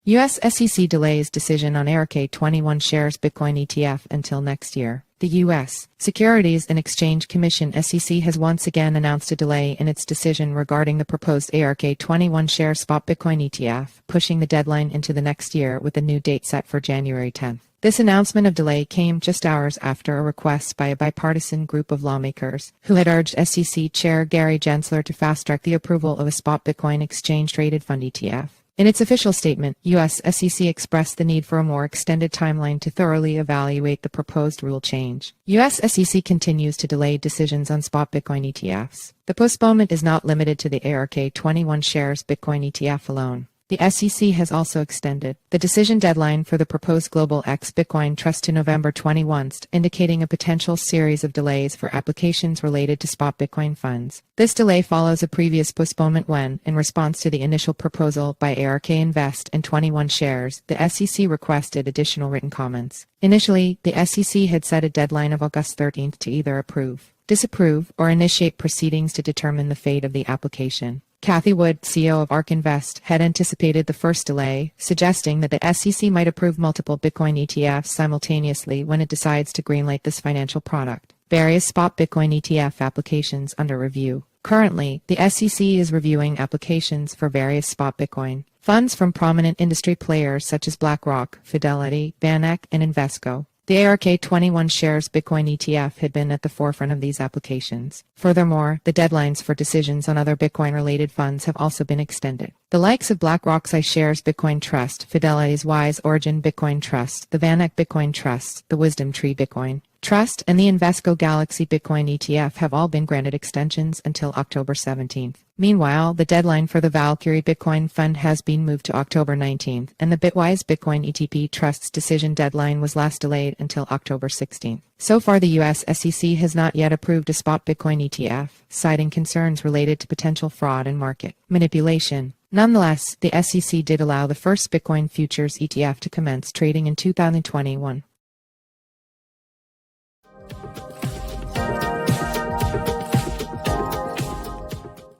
U.S. SEC delays decision on ARK 21Shares Bitcoin ETF until next year. The U.S. Securities and Exchange Commission (SEC) has once again announced a delay in its decision regarding the proposed ARK 21Shares spot Bitcoin ETF, pushing the deadline into the next year with a new date set for January 10th. This announcement of delay came just hours after a request by a bipartisan group of lawmakers, who had urged SEC Chair Gary Gensler to fast-track the approval of a spot Bitcoin exchange-traded fund ETF. In its official statement, U.S. SEC expressed the need for a more extended timeline to thoroughly evaluate the proposed rule change. U.S. SEC continues to delay decisions on spot Bitcoin ETFs. The postponement is not limited to the ARK 21Shares Bitcoin ETF alone. The SEC has also extended the decision deadline for the proposed Global X Bitcoin Trust to November 21, indicating a potential series of delays for applications related to spot Bitcoin funds. This delay follows a previous postponement when, in response to the initial proposal by ARK Invest and 21Shares, the SEC requested additional written comments. Initially, the SEC had set a deadline of August 13 to either approve, disapprove, or initiate proceedings to determine the fate of the application. Cathie Wood, CEO of ARK Invest, had anticipated the first delay, suggesting that the SEC might approve multiple Bitcoin ETFs simultaneously when it decides to greenlight this financial product. Various spot Bitcoin ETF applications under review. Currently, the SEC is reviewing applications for various spot Bitcoin funds from prominent industry players such as BlackRock, Fidelity, VanEck, and Invesco. The ARK 21Shares Bitcoin ETF had been at the forefront of these applications. Furthermore, the deadlines for decisions on other Bitcoin-related funds have also been extended. The likes of BlackRock's iShares Bitcoin Trust, Fidelity's Wise Origin Bitcoin Trust, the VanEck Bitcoin Trust, the Wisdom Tree Bitcoin Trust, and the Invesco Galaxy Bitcoin ETF have all been granted extensions until October 17th. Meanwhile, the deadline for the Valkyrie Bitcoin Fund has been moved to October 19th, and the Bitwise Bitcoin ETF Trust's decision deadline was last delayed until October 16th. So far, the U.S. SEC has not yet approved a spot Bitcoin ETF, citing concerns related to potential fraud and market manipulation. Nonetheless, the SEC did allow the first Bitcoin futures ETF to commence trading in 2021.